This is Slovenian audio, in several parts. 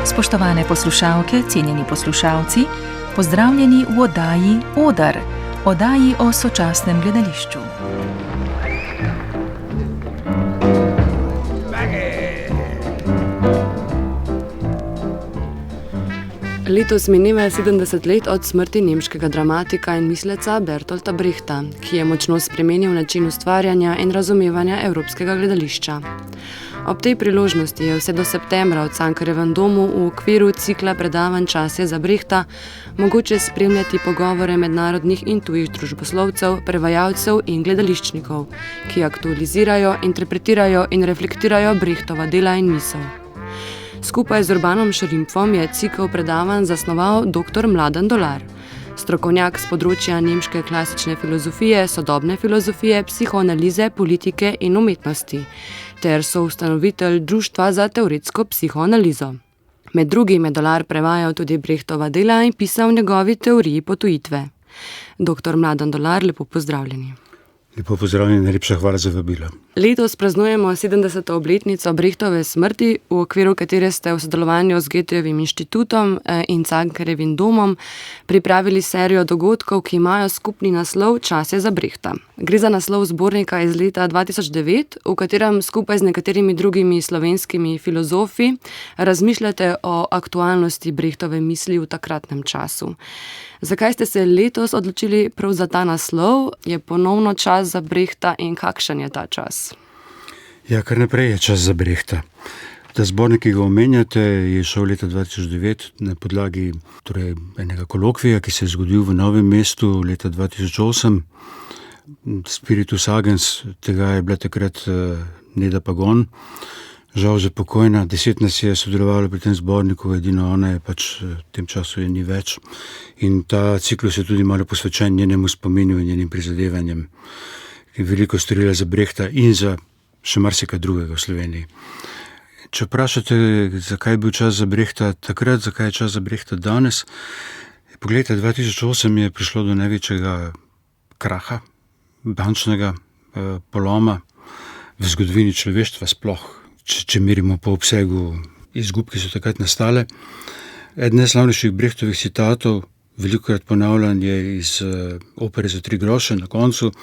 Spoštovane poslušalke, cenjeni poslušalci, pozdravljeni v oddaji Odar, oddaji o sočasnem gledališču. Letos mineva 70 let od smrti nemškega dramatika in misleca Bertolta Brechta, ki je močno spremenil način ustvarjanja in razumevanja evropskega gledališča. Ob tej priložnosti je vse do septembra v Cankarjevem domu v okviru cikla predavanj Čas je za Brechta mogoče spremljati pogovore mednarodnih in tujih družboslovcev, prevajalcev in gledališčnikov, ki aktualizirajo, interpretirajo in reflektirajo Brechtova dela in misel. Skupaj z Urbanom Šrimpfom je cikel predavanj zasnoval dr. Mladen Dolar, strokovnjak s področja nemške klasične filozofije, sodobne filozofije, psihoanalize, politike in umetnosti, ter soustanovitelj Društva za teoretsko psihoanalizo. Med drugim je Dolar prevajal tudi Brechtova dela in pisal v njegovi teoriji potujitve. Dr. Mladen Dolar, lepo pozdravljeni. Lepo pozdravljeni, najlepša hvala za vabilo. Letos praznujemo 70. obletnico Brechtove smrti, v okviru katere ste v sodelovanju z Goethejevim inštitutom in Cankarjevim domom pripravili serijo dogodkov, ki imajo skupni naslov Čas je za Brechta. Gre za naslov zbornika iz leta 2009, v katerem skupaj z nekaterimi drugimi slovenskimi filozofi razmišljate o aktualnosti Brechtove misli v takratnem času. Zakaj ste se letos odločili prav za ta naslov? Je ponovno čas za Brechta in kakšen je ta čas? Ja, kar naprej je čas za Brechta. Ta zbornik, ki ga omenjate, je šel leta 2009 na podlagi enega kolokvija, ki se je zgodil v Novem mestu leta 2008. Spiritus agens, tega je bila takrat Neda Pagon, žal že pokojna. 10 nas je sodelovalo pri tem zborniku, edino ona je v tem času je ni več. In ta ciklus je tudi malo posvečen njenemu spominju in njenim prizadevanjem, ki je veliko storila za Brechta in za še marsikaj drugega v Sloveniji. Če vprašate, zakaj je bil čas za Brechta takrat, zakaj je čas za Brechta danes, poglejte, 2008 je prišlo do največjega kraha, bančnega poloma v zgodovini človeštva sploh, če merimo po obsegu izgub, ki so takrat nastale. Eden najslavnejših Brechtovih citatov, velikokrat ponavljan, je iz opere Za 3 groše na koncu.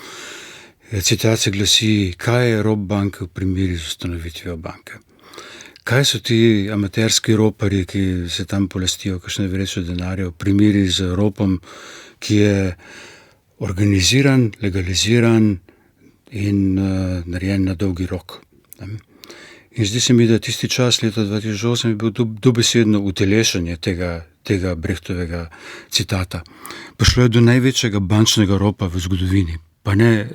Citat se glasi: kaj je rop banke v primeri z ustanovitvijo banke? Kaj so ti amaterski roparji, ki se tam polastijo kakšne vreče denarja, v primeri z ropom, ki je organiziran, legaliziran in narejen na dolgi rok? In zdi se mi, da tisti čas leta 2008 je bil dobesedno utelešenje tega Brechtovega citata. Prišlo je do največjega bančnega ropa v zgodovini, pa ne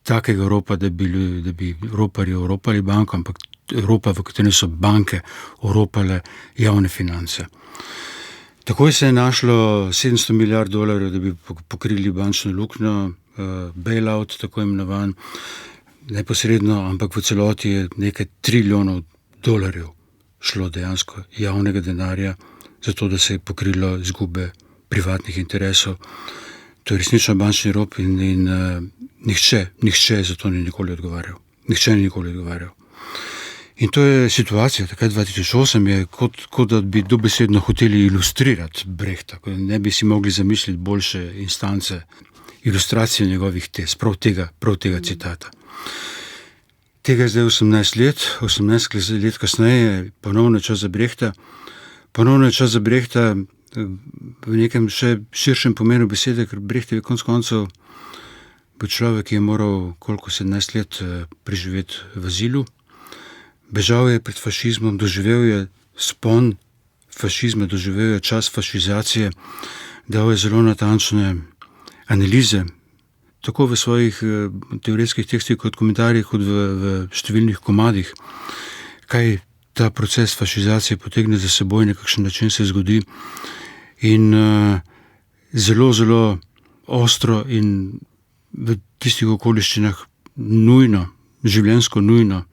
takega ropa, da bi roparji oropali banko, ampak ropa, v katerem so banke oropale javne finance. Takoj se je našlo $700 milijard, da bi pokrili bančno luknjo, bailout, tako imenovan, neposredno, ampak v celoti je nekaj $1 triljonov šlo dejansko javnega denarja, zato da se je pokrilo izgube privatnih interesov. To je resnično bančni rop in nihče za to ni nikoli odgovarjal. Nihče ni nikoli odgovarjal. In to je situacija, takrat 2008 je kot da bi dobesedno hoteli ilustrirati Brechta, ne bi si mogli zamisliti boljše instance ilustracije njegovih tez, prav tega citata. Tega je zdaj 18 let kasneje, ponovno je čas za Brechta. Ponovno je čas za Brechta v nekem še širšem pomenu besede, ker Brecht je konec koncev bil človek, ki je moral 17 let preživeti v azilu. Bežal je pred fašizmom, doživel je spon fašizma, doživel je čas fašizacije, dal je zelo natančne analize, tako v svojih teoretskih tekstih kot komentarjih, kot v številnih komadih, kaj ta proces fašizacije potegne za seboj, na kakšen način se zgodi. In zelo, zelo ostro in v tistih okoliščinah nujno, življenjsko nujno,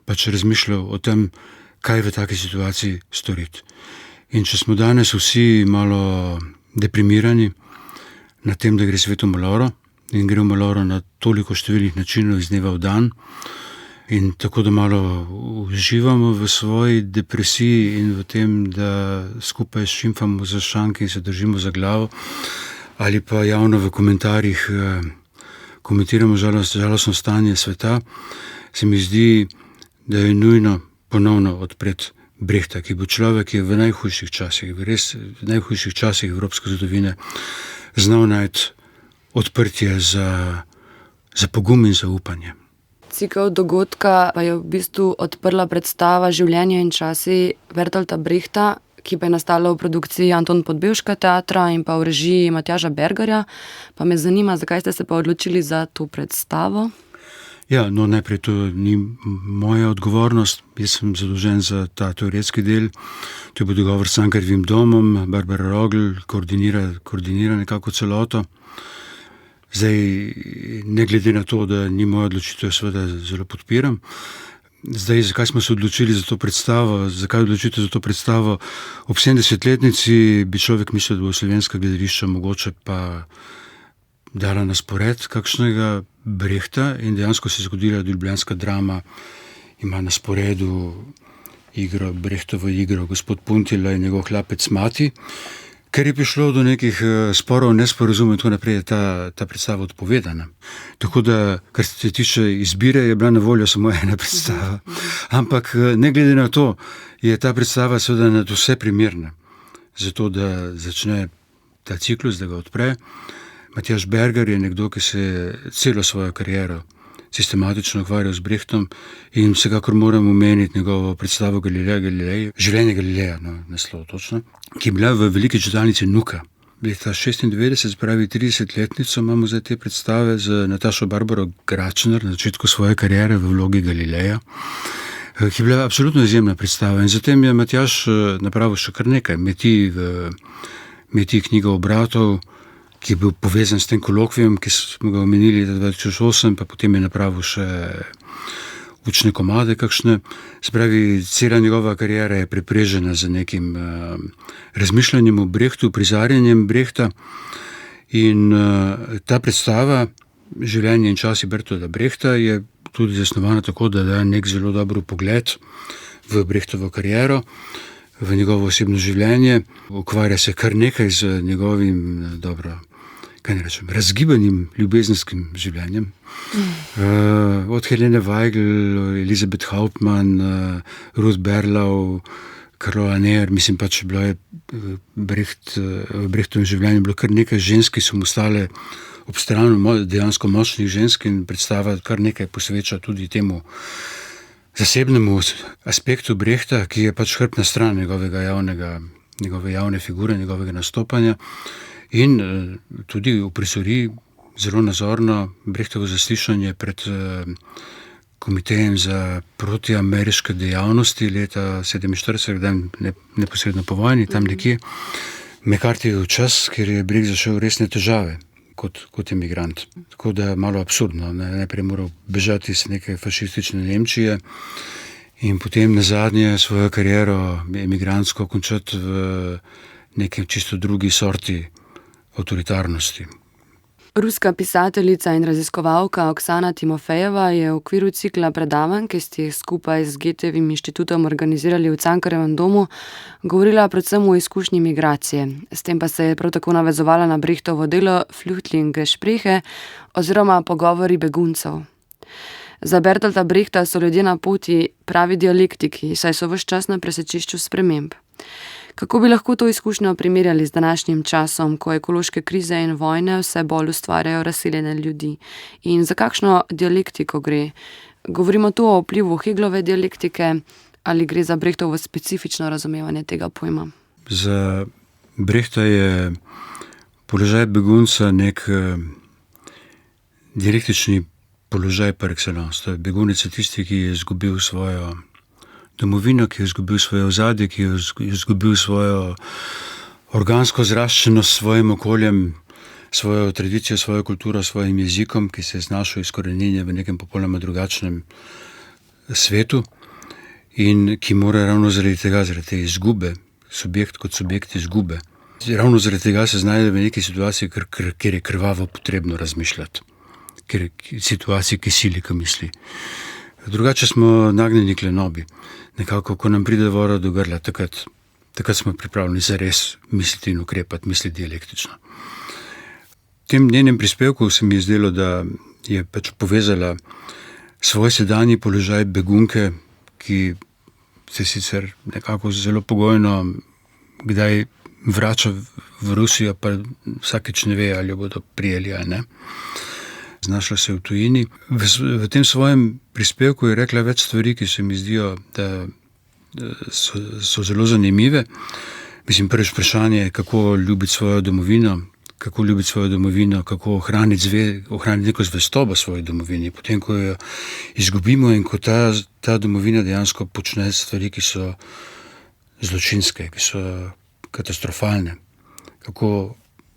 razmišljal o tem, kaj v taki situaciji storiti. In če smo danes vsi malo deprimirani na tem, da gre svet v maloro in gre v maloro na toliko številnih načinov iz dneva v dan, In tako da malo uživamo v svoji depresiji in v tem, da skupaj šimfamo za šank in se držimo za glavo, ali pa javno v komentarjih komentiramo žalostno stanje sveta, se mi zdi, da je nujno ponovno odpreti Brehta, ki bo človek, ki je v najhujših časih, res v najhujših časih evropske zgodovine znal najti odprtje za pogum in zaupanje. Cikel dogodka pa je v bistvu odprla predstava Življenje in časi Bertolta Brehta, ki pa je nastala v produkciji Anton Podbevška teatra in pa v režiji Matjaža Bergarja. Pa me zanima, zakaj ste se pa odločili za to predstavo? Ja, no najprej to ni moja odgovornost, jaz sem zadolžen za ta teoretski del, to je bil dogovor s Cankarjevim domom, Barbara Rogl koordinira nekako celoto. Zdaj, ne glede na to, da ni moja odločitev, seveda zelo podpiram. Zdaj, zakaj smo se odločili za to predstavo, zakaj odločitev za to predstavo? Ob 70-letnici bi človek mislil, da bo slovenska gledališča mogoče pa dala na spored kakšnega Brehta in dejansko se je zgodila, da ljubljanska drama ima na sporedu Brehtovo igro Gospod Puntila in njegov hlapec Mati. Ker je prišlo do nekih sporov, nesporazumov in tako naprej, je ta predstava odpovedana. Tako da, kar se tiče izbire, je bila na voljo samo ena predstava. Ampak ne glede na to, je ta predstava seveda nad vse primerna. Zato, da začne ta ciklus, da ga odpre. Matjaž Bergar je nekdo, ki se je celo svojo kariero sistematično ukvarjal z Brehtom in vsekakor moram omeniti njegovo predstavo Življenje Galileja, naslov točno, ki je bila v veliki čitalnici Nuka. Leta 96, pravi 30-letnico, imamo zdaj te predstave z Natašo Barbaro Gračner na začetku svoje kariere v vlogi Galileja, ki je bila absolutno izjemna predstava. In zatem je Matjaž napravil še kar nekaj, Meti knjiga obratov, ki je bil povezan s tem kolokvijem, ki smo ga omenili leta 2008, pa potem je napravil še učne komade kakšne. Se pravi, cela njegova karijera je preprežena z nekim razmišljanjem o Brehtu, prizarjanjem Brehta in ta predstava Življenje in časi Bertolta Brehta je tudi zasnovana tako, da daje nek zelo dober pogled v Brehtovo kariero, v njegovo osebno življenje, ukvarja se kar nekaj z njegovim, razgibanim ljubezenskim življenjem. Od Helene Weigl, Elizabeth Hauptmann, Ruth Berlau, Carola Neher, mislim pač, bilo je v Brehtovem življenju bilo kar nekaj žensk, ki so mu stale ob strani, dejansko močnih žensk, in predstava kar nekaj posveča tudi temu zasebnemu aspektu Brehta, ki je pač hrbtna stran njegove javne figure, njegovega nastopanja, in tudi uprizori zelo nazorno Brehtovo zaslišanje pred komitejem za protiameriške dejavnosti leta 1947, neposredno po vojni, tam nekje. McCarthyjev čas, ker je Brecht zašel resne težave kot emigrant. Tako da malo absurdno. Najprej moral bežati iz neke fašistične Nemčije in potem nazadnje svojo kariero emigrantsko končati v nekem čisto drugi sorti avtoritarnosti. Ruska pisateljica in raziskovalka Oksana Timofejeva je v okviru cikla predavanj, ki ste jih skupaj z Goethevim inštitutom organizirali v Cankarjevem domu, govorila predvsem o izkušnji migracije. S tem pa se je prav tako navezovala na Brehtovo delo Flüchtlingsgespräche oziroma pogovori beguncev. Za Bertolta Brehta so ljudje na poti pravi dialektiki, saj so ves čas na presečišču sprememb. Kako bi lahko to izkušnjo primerjali z današnjim časom, ko ekološke krize in vojne vse bolj ustvarjajo razseljene ljudi? In za kakšno dialektiko gre? Govorimo tu o vplivu Hegelove dialektike ali gre za Brehtovo specifično razumevanje tega pojma? Za Brehta je položaj begunca nek dialektični položaj par excellence. Begunec je tisti, ki je izgubil svojo domovino, ki je izgubil svoje ozadje, ki je izgubil svojo organsko zraščenost s svojim okoljem, svojo tradicijo, svojo kulturo, svojim jezikom, ki se je znašel izkoreninjen v nekem popolnoma drugačnem svetu in ki mora ravno zaradi tega, zaradi te izgube, subjekt kot subjekt izgube, ravno zaradi tega se znajde v neki situaciji, kjer je krvavo potrebno razmišljati, ker je situaciji, ki sili, ki misli. Drugače smo nagnjeni k lenobi. Nekako, ko nam pride voda do grla, takrat smo pripravljeni zares misliti in ukrepati, misliti dialektično. V tem njenem prispevku se mi je zdelo, da je pač povezala svoj sedanji položaj begunke, ki se sicer nekako zelo pogojno kdaj vrača v Rusijo, pa vsakič ne ve, ali jo bodo prijeli ali ne. Znašla se v tujini. V tem svojem prispevku je rekla več stvari, ki se mi zdijo, da so zelo zanimive. Mislim, prvič vprašanje je, kako ljubiti svojo domovino, kako ohraniti neko zvestobo svoji domovini, potem, ko jo izgubimo in ko ta domovina dejansko počne stvari, ki so zločinske, ki so katastrofalne. Kako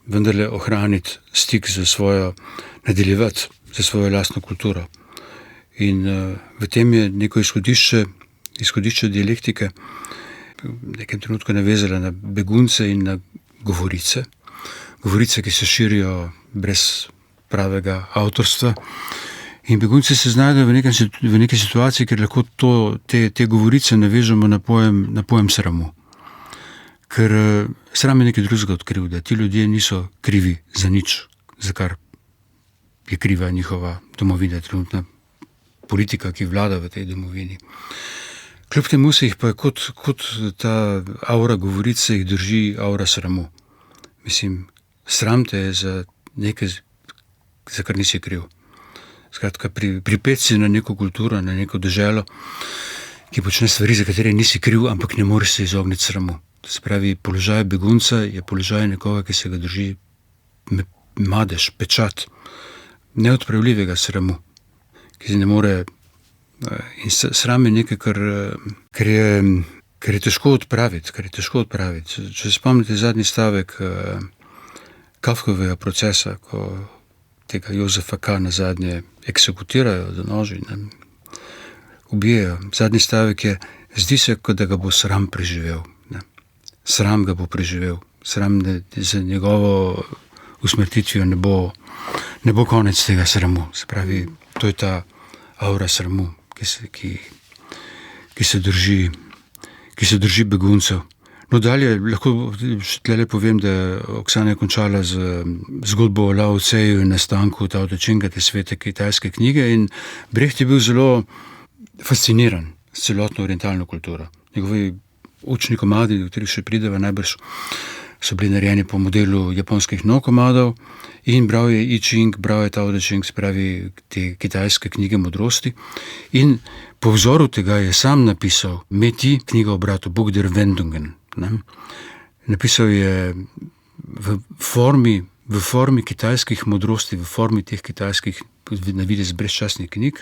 vendarle ohraniti stik nadaljevati za svojo lastno kulturo. In v tem je neko izhodišče dialektike v nekem trenutku navezala na begunce in na govorice. Govorice, ki se širijo brez pravega avtorstva. In begunci se znajdejo v neki situaciji, kjer lahko te govorice navežemo na pojem sramu. Ker sram je nekaj drugega od krivde. Ti ljudje niso krivi za nič, za kar je kriva njihova domovina, trenutna politika, ki vlada v tej domovini. Kljub temu se jih pa kot ta aura govoric se jih drži aura sramu. Mislim, sram te je za nekaj, za kar nisi kriv. Skratka, pripet si na neko kulturo, na neko deželo, ki počne stvari, za katere nisi kriv, ampak ne moreš se izogniti sramu. To se pravi, položaj begunca je položaj nekoga, ki se ga drži madež, pečat neodpravljivega sramu, ki se ne more. In sram je nekaj, kar je težko odpraviti. Če se spomnite zadnji stavek Kafkovega procesa, ko tega Jozefa K. nazadnje eksekutirajo do noži, ubijajo. Zadnji stavek je: zdi se, kot da ga bo sram preživel. Sram ga bo preživel. Sram za njegovo usmrtitvijo ne bo konec tega sramu. Se pravi, to je ta aura sramu, ki se drži beguncev. No, dalje lahko tle povem, da Oksana je končala z zgodbo o Lao Tseju in nastanku Tao Te Chinga, te svete kitajske knjige, in Brecht je bil zelo fasciniran s celotno orientalno kulturo. Njegovi učni komadi, do katerih še prideva, najbrž so bili narejeni po modelu japonskih no komadov, in bral je I Ching, bral je Tao Te Ching, se pravi te kitajske knjige modrosti, in po vzoru tega je sam napisal Meti, knjiga o bratu, Buch der Wendungen. Napisal je v formi kitajskih modrosti, v formi teh kitajskih na videz brezčasnih knjig,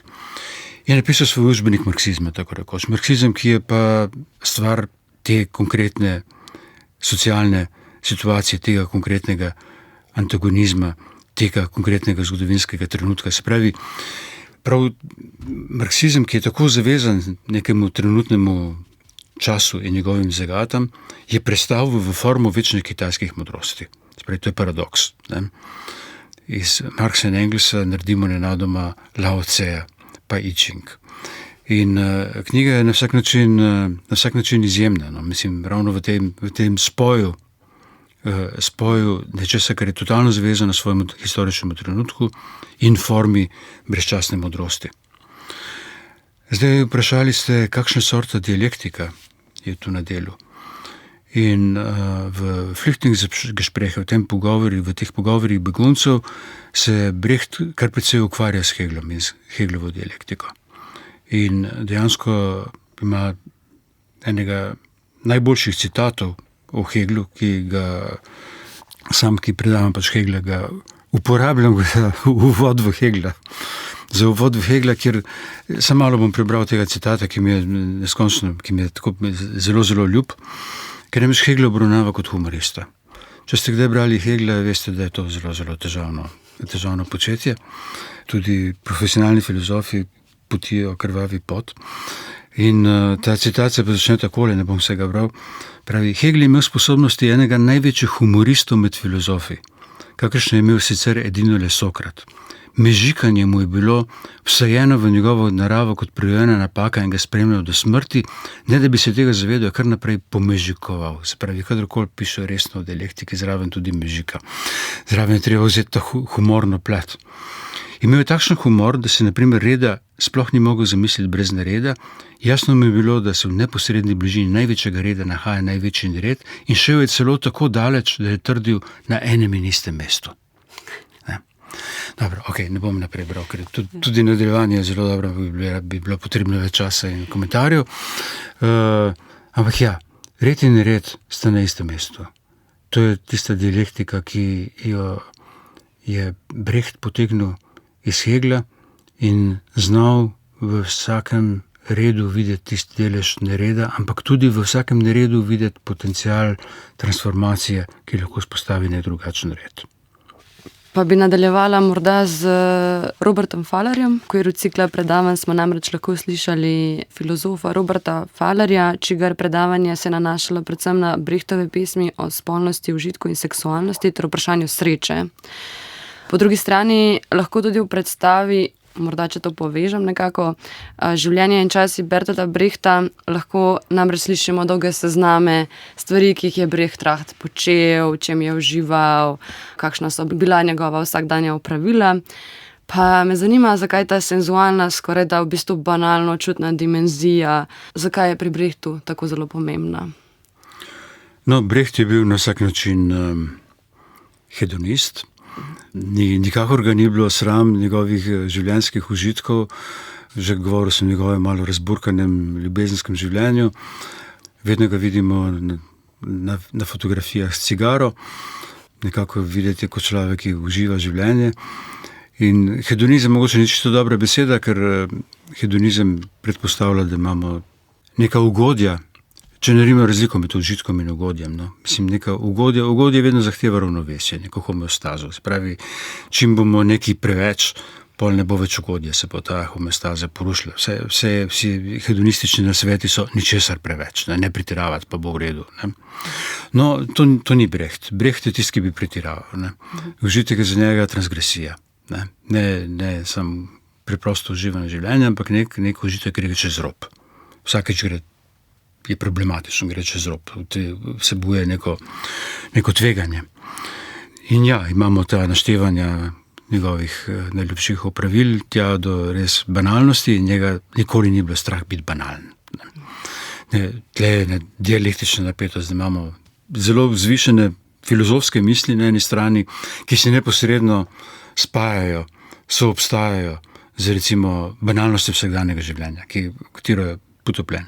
je napisal svoj učbenik marksizma, tako rekoč. Marksizem, ki je pa stvar te konkretne socialne situacije, tega konkretnega antagonizma, tega konkretnega zgodovinskega trenutka. Se pravi, prav marksizem, ki je tako zavezan nekemu trenutnemu času in njegovim zagatam, je prestavil v formo večnih kitajskih modrosti. Se pravi, to je paradoks. Iz Marxa in Engelsa naredimo nenadoma Lao Tseja, pa I Ching. In knjiga je na vsak način izjemna. Mislim, ravno v tem spoju nečesa, kar je totalno zavezano svojemu historičnemu trenutku in formi brezčasne modrosti. Zdaj vprašali ste, kakšna sorta dialektika je tu na delu. In v Flüchtlingsgespräch, v teh pogovorih beguncev, se Brecht kar precej ukvarja s Heglom in s Heglovo dialektiko. In dejansko ima enega najboljših citatov o Heglu, ki predavam pač Hegla, ga uporabljam za uvod v Hegla. Za uvod v Hegla, kjer samo malo bom prebral tega citata, ki mi je neskončno, ki mi je tako zelo, zelo ljub, ker namreč Hegla obravnava kot humorista. Če ste kdaj brali Hegla, veste, da je to zelo, zelo težavno početje. Tudi profesionalni filozofi potijo krvavi pot. In ta citat se pa začne takole, ne bom vsega bral. Pravi, Hegel je imel sposobnosti enega največjih humoristov med filozofi, kakršne je imel sicer edino le Sokrat. mežikanje mu je bilo vsajeno v njegovo naravo kot prirojena napaka in ga spremljal do smrti, ne da bi se tega zavedal, kar naprej pomežikoval. Se pravi, kadarkoli piše resno o dialektiki, zraven tudi mežika. Zraven je treba vzeti ta humorno plat. Imel je takšen humor, da se na primer reda sploh ni mogel zamisliti brez nereda. Jasno mi je bilo, da se v neposredni bližini največjega reda nahaja največji nered in šel je celo tako daleč, da je trdil na enem in istem mestu. Dobro, ne bom naprej bral, ker tudi nadaljevanje je zelo dobro, bi bilo potrebno več časa in komentarjev. Ampak red in nered sta na istem mestu. To je tista dialektika, ki jo je Brecht potegnil iz Hegla in znal v vsakem redu videti tisti delež nereda, ampak tudi v vsakem neredu videti potencial transformacije, ki lahko spostavi drugačen red. Pa bi nadaljevala morda z Robertom Fallerjem. V okviru cikla predavanj smo namreč lahko slišali filozofa Roberta Fallerja, čigar predavanje se nanašalo predvsem na Brechtove pesmi o spolnosti, užitku in seksualnosti ter vprašanju sreče. Po drugi strani lahko tudi v predstavi, morda če to povežem nekako, življenje in časi Bertolta Brechta lahko namreč slišimo dolge sezname stvari, ki jih je Brecht rad počel, čem je užival, kakšna so bila njegova vsakdanja opravila. Pa me zanima, zakaj ta senzualna, skoraj da v bistvu banalno čutna dimenzija, zakaj je pri Brechtu tako zelo pomembna? No, Brecht je bil na vsak način hedonist. Nikakor ga ni bilo sram njegovih življenjskih užitkov, že govoril sem o njegovem malo razburkanem ljubezenskem življenju. Vedno ga vidimo na fotografijah s cigaro, nekako videti kot človek, ki uživa življenje. In hedonizem mogoče ni čisto dobra beseda, ker hedonizem predpostavlja, da imamo neka ugodja. Če naredimo razliko med užitkom in ugodjem, mislim, neka ugodje vedno zahteva ravnovesje, neko homeostazo. Se pravi, čim bomo neki preveč, pol ne bo več ugodje, se bo ta homeostaza porušila. Vsi hedonistični nasveti so ničesar preveč, ne pretiravati, pa bo v redu. Ne. No, to ni Brecht. Brecht je tisti, ki bi pretiraval. Užitek je za njega transgresija. Ne samo preprosto uživanje življenja, ampak nek užitek gre čez rob. Vsakeč je problematično, gre čez rob, vsebuje neko tveganje. In imamo ta naštevanja njegovih najljubših opravil, tja do res banalnosti in njega nikoli ni bilo strah biti banalen. Tle je dialektična napetost, da imamo zelo vzvišene filozofske misli na eni strani, ki se neposredno spajajo, soobstajajo z recimo banalnostjo vsakdanjega življenja, katero je potopljen.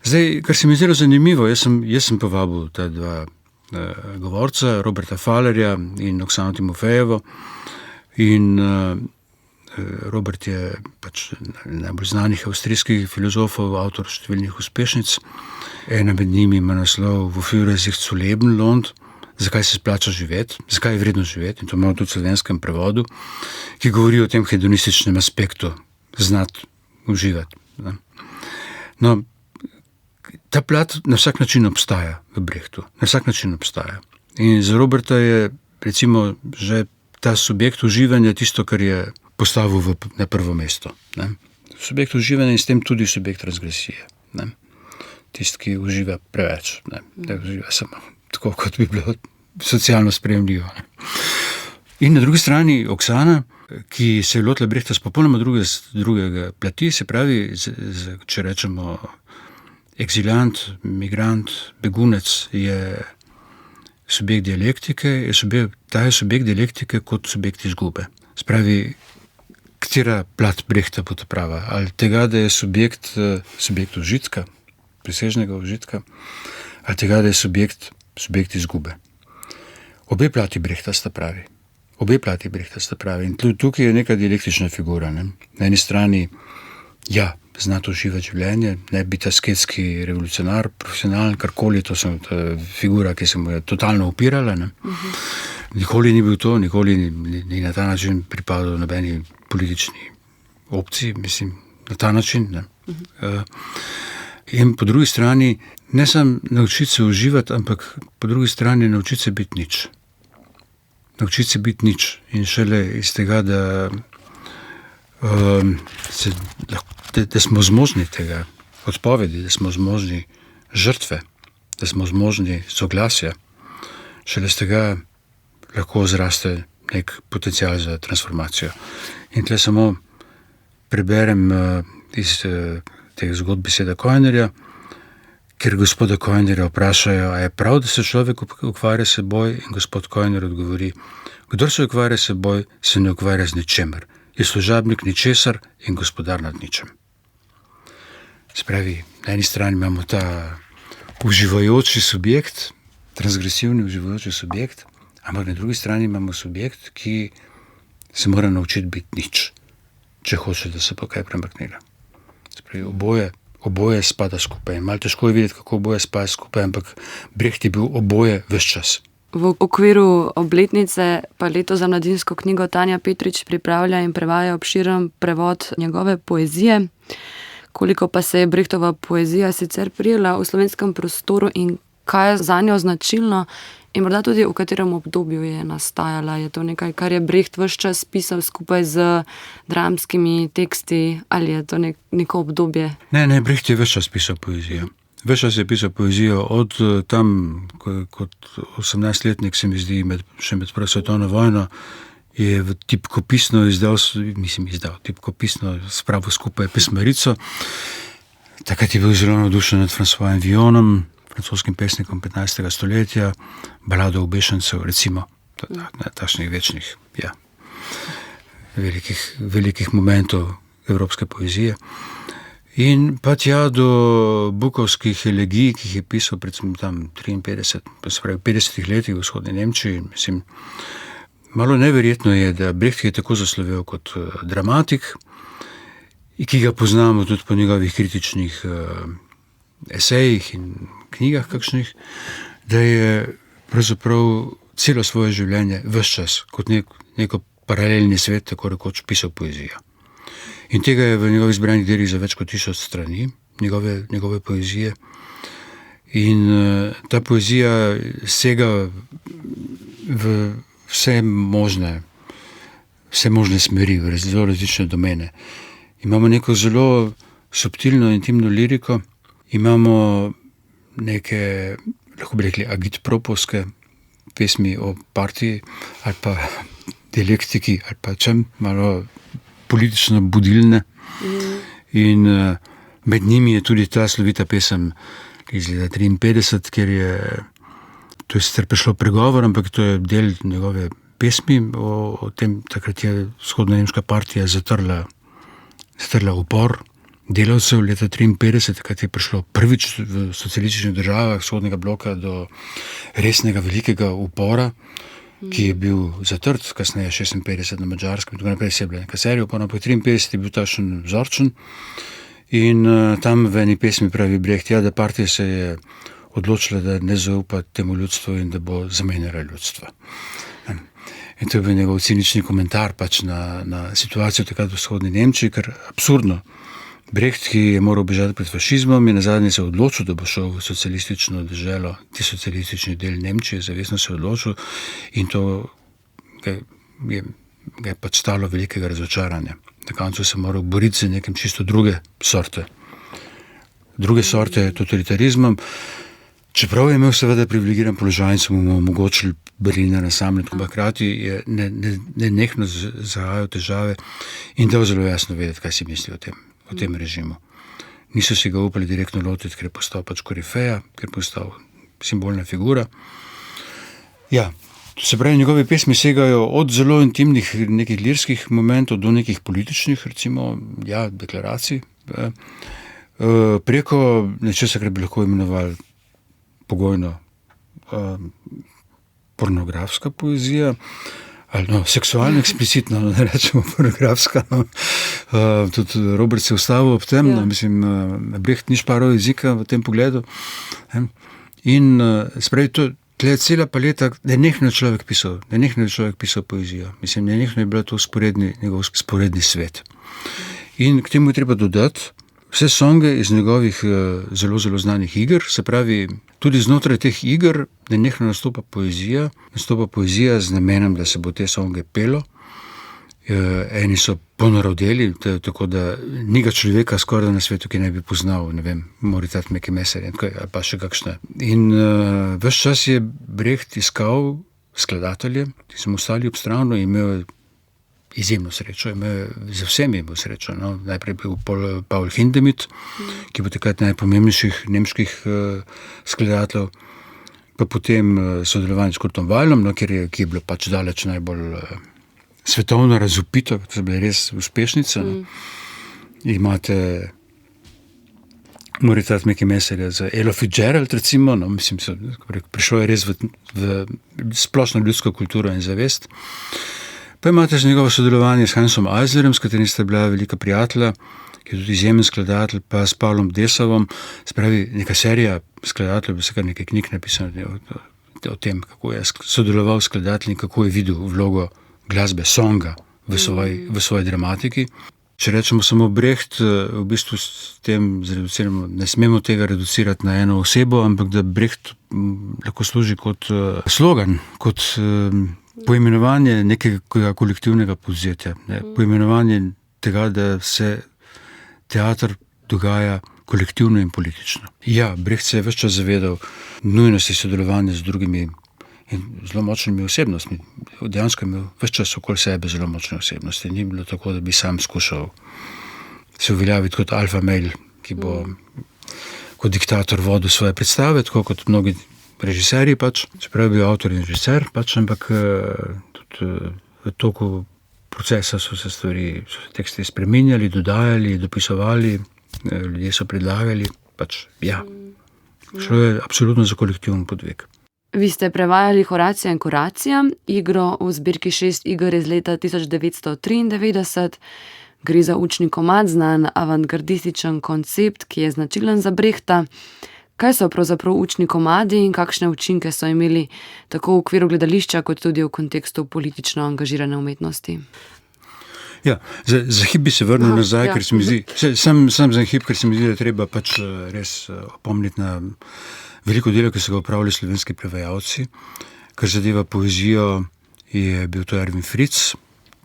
Zdaj, kar se mi je zelo zanimivo, jaz sem povabil ta dva govorca, Roberta Fallerja in Oksano Timofejevo. In Robert je pač najbolj znanih avstrijskih filozofov, avtor številnih uspešnic. Ena med njimi ima naslov Wofür es sich zu leben lohnt, zakaj se splača živeti, zakaj je vredno živeti, in to imamo tudi v slovenskem prevodu, ki govori o tem hedonističnem aspektu, znati uživati. No, ta plat na vsak način obstaja v Brechtu, na vsak način obstaja. In za Roberta je recimo že ta subjekt uživanja tisto, kar je postavil na prvo mesto. Subjekt uživanja in s tem tudi subjekt razgresije. Tisti, ki uživa preveč, da uživa samo tako, kot bi bilo socialno sprejemljivo. In na drugi strani Oksana, ki se je lotila Brechta s popolnoma drugega plati, se pravi, če rečemo eksilant, migrant, begunec je subjekt dialektike, ta je subjekt dialektike kot subjekt izgube. Spravi, katera plat Brechta bo ta prava? Ali tega, da je subjekt užitka, presežnega užitka, ali tega, da je subjekt izgube. Obe plati Brechta sta pravi. In tukaj je neka dialektična figura. Ne? Na eni strani, znati uživati življenje, ne biti asketski revolucionar, profesionalen, karkoli, to je figura, ki se mu je totalno upirala. Nikoli ni bil to, nikoli ni na ta način pripadal nobeni politični opciji, mislim, na ta način. In po drugi strani, ne samo naučiti se uživati, ampak po drugi strani naučiti se biti nič. naučiti se biti nič. In šele iz tega, da smo zmožni tega odpovedi, da smo zmožni žrtve, da smo zmožni soglasja, šele iz tega lahko zraste nek potencial za transformacijo. In tle samo preberem iz teh zgodb beseda Koinerja, ker gospoda Koinerja vprašajo, a je prav, da se človek ukvarja s seboj, in gospod Koiner odgovori, kdor se ukvarja s seboj, se ne ukvarja z ničemer, je služabnik ničesar in gospodar nad ničem. Spravi, na eni strani imamo ta uživajoči subjekt, transgresivni uživajoči subjekt, ampak na drugi strani imamo subjekt, ki se mora naučiti biti nič, če hoče, da se bo kaj premaknilo. Spravi, oboje spada skupaj. In malo težko je videti, kako oboje spada skupaj, ampak Brecht je bil oboje ves čas. V okviru obletnice pa leto za mladinsko knjigo Tanja Petrič pripravlja in prevaja obširen prevod njegove poezije. Koliko pa se je Brechtova poezija sicer prijela v slovenskem prostoru in kaj je zanjo značilno in morda tudi v katerem obdobju je nastajala? Je to nekaj, kar je Brecht ves čas pisal skupaj z dramskimi teksti, ali je to neko obdobje? Ne, Brecht je ves čas pisal poezijo. Ves čas je pisal poezijo od tam, kot 18-letnik se mi zdi, še med prvo svetovno vojno, je tipkopisno tipkopisno spravil skupaj pesmarico. Takrat je bil zelo navdušen nad Françoisem Vionom, francoskim pesnikom 15. stoletja, balado obešencev, recimo, takšnih večnih, velikih momentov evropske poezije. In pa tja do bukovskih elegij, ki jih je pisal predvsem tam 53, pa se pravi v 50 letih v vzhodni Nemčiji. Mislim, malo neverjetno je, da Brecht je tako zaslovel kot dramatik, ki ga poznamo tudi po njegovih kritičnih esejih in knjigah kakšnih, da je pravzaprav celo svoje življenje ves čas kot neko paralelni svet tako rekoč pisal poezijo. In tega je v njegovih zbranih delih za več kot 1000 strani njegove poezije. In ta poezija sega v vse možne smeri, v zelo različne domene. Imamo neko zelo subtilno, intimno liriko, imamo neke, lahko bi rekli, agitpropovske pesmi o partiji ali pa dialektiki ali pa čem, malo politično budilne. In med njimi je tudi ta slovita pesem iz leta 53, ker to je sicer prišlo pregovor, ampak to je del njegove pesmi o tem, takrat je vzhodna nemška partija zatrla upor delavcev leta 53, takrat je prišlo prvič v socialističnih državah vzhodnega bloka do resnega velikega upora, ki je bil zatrt, kasneje 56 na Madžarskem, in tako naprej se je bila neka serija, pa naprej 53 je bil takšen vzorčen. In tam v eni pesmi pravi Brecht, da partija se je odločila, da ne zaupa temu ljudstvu in da bo zamenjala ljudstva. In to je bil njegov cinični komentar pač na situacijo takrat v vzhodni Nemčiji, ker absurdno. Brecht, ki je moral bežati pred fašizmom, je nazadnje se odločil, da bo šel v socialistično deželo, ti socialistični del Nemčije, zavestno se odločil in to ga je pač stalo velikega razočaranja. Na koncu se moral boriti z nekim čisto druge sorte totalitarizmom, čeprav je imel seveda privilegiran položaj in so mu omogočili Berliner Ensemble, ampak hkrati je nenehno zahajal težave in dal zelo jasno vedeti, kaj si misli o tem režimu. Niso si ga upali direktno lotiti, ker je postal pač korifeja, ker je postal simbolna figura. Se pravi, njegove pesmi segajo od zelo intimnih nekih lirskih momentov do nekih političnih, recimo, deklaracij, preko nečesa, kar bi lahko imenovali pogojno pornografska poezija, ali seksualno eksplicitno, ne rečemo pornografska. Tudi Robert se ustavil ob tem, mislim, Brecht ni šparal jezika v tem pogledu. In spravi, to je cela paleta, nenehno je človek pisal poezijo. Mislim, nenehno je bil to njegov sporedni svet. In k temu je treba dodati vse songe iz njegovih zelo, zelo znanih iger, se pravi, tudi znotraj teh iger nenehno nastopa poezija z namenom, da se bo te songe pelo. Eni so ponarodeli, tako da ni ga človeka skoraj na svetu, ki ne bi poznal, ne vem, Moritat Meke Mesarja ali pa še kakšne. In ves čas je Brecht iskal skladatelje, ki so mu stali ob strano in imel izjemno srečo, za vsemi imel srečo. No. Najprej bil Paul Hindemith, ki bo takrat najpomembnejših nemških skladateljev, pa potem sodelovanje s Kurtom Weillom, no, ki je bilo pač daleč najbolj svetovno razvpito, to so bile res uspešnice. No. Imate Moritat Meke Mesarja za Elo Fitzgerald, recimo, no, mislim, prišlo je res v splošno ljudsko kulturo in zavest. Pa imate z njegovo sodelovanje s Hansom Eislerjem, s katerim sta bila velika prijatelja, ki je tudi izjemen skladatelj, pa s Pavlom Desavom, spravi neka serija skladateljev, bi se kar nekaj knjig napisano o tem, kako je sodeloval s skladatelji in kako je videl vlogo glasbe, songa v svoji dramatiki. Če rečemo samo Brecht, v bistvu s tem zreduciramo, ne smemo tega reducirati na eno osebo, ampak da Brecht lahko služi kot slogan, kot poimenovanje nekega kolektivnega povzetja, poimenovanje tega, da se teater dogaja kolektivno in politično. Ja, Brecht se je ves čas zavedal nujnosti sodelovanja z drugimi in zelo močnimi osebnostmi. Dejansko je imel ves čas okoli sebe zelo močne osebnosti. Ni bilo tako, da bi sam skušal se uveljaviti kot alfa male, ki bo kot diktator vodil svoje predstave, tako kot mnogi režiserji pač. Čeprav je bil avtor in režiser, pač, ampak tudi v toku procesa so se teksti spreminjali, dodajali, dopisovali, ljudje so predlagali, pač ja. Šlo je absolutno za kolektivni podvig. Vi ste prevajali Horacija in Koracija, igro v zbirki 6 iger iz leta 1993. Gre za učni komad, znan avantgardističen koncept, ki je značilen za Brechta. Kaj so pravzaprav učni komadi in kakšne učinke so imeli tako v okviru gledališča, kot tudi v kontekstu politično angažirane umetnosti? Ja, za hip bi se vrnil nazaj, ker se mi zdi, sam za hip, ker se mi zdi, da treba pač res opomniti na veliko dela, ki so ga opravili slovenski prevajalci. Kar zadeva poezijo, je bil to Erwin Fritz,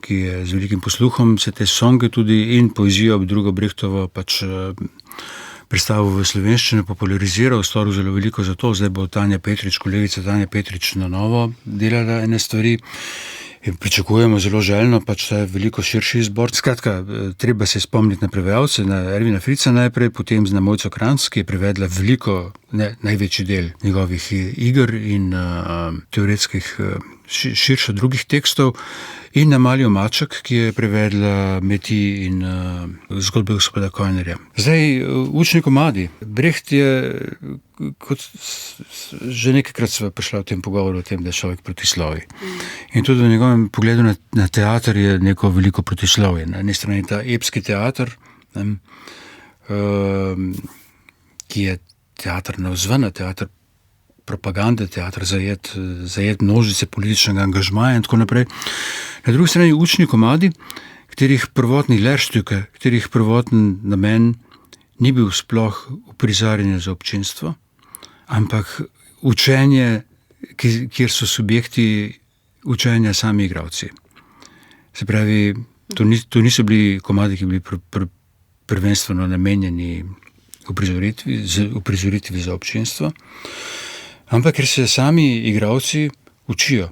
ki je z velikim posluhom se te songe tudi in poezijo drugo Brechtovo pač predstavil v slovenščino, populariziral, storil zelo veliko za to. Zdaj bo kolegica Tanja Petrič na novo delala ene stvari. In pričakujemo zelo željno, pač ta je veliko širši izbor. Skratka, treba se spomniti na prevajalce, na Erwina Fritza najprej, potem na Mojco Kranjc, ki je prevedla veliko, največji del njegovih iger in teoretskih širše drugih tekstov, in na Malijo Maček, ki je prevedla Meti in zgodbe gospoda Kojnerja. Zdaj, učni komadi. Brecht je, kot že nekajkrat sva prišla v tem pogovoru o tem, da je človek protislovij. In tudi v njegovem pogledu na teater je neko veliko protislovje. Na eni strani ta epski teater, ki je teater navzven, teater propagande, teater zajet množice političnega angažmaja in tako naprej. Na drugi strani učni komadi, katerih prvotni Lehrstücke, katerih prvotni namen ni bil sploh uprizarjanje za občinstvo, ampak učenje, kjer so subjekti učenja sami igravci. Se pravi, to niso bili komadi, ki bili prvenstveno namenjeni uprizoritvi za občinstvo, ampak ker se sami igravci učijo.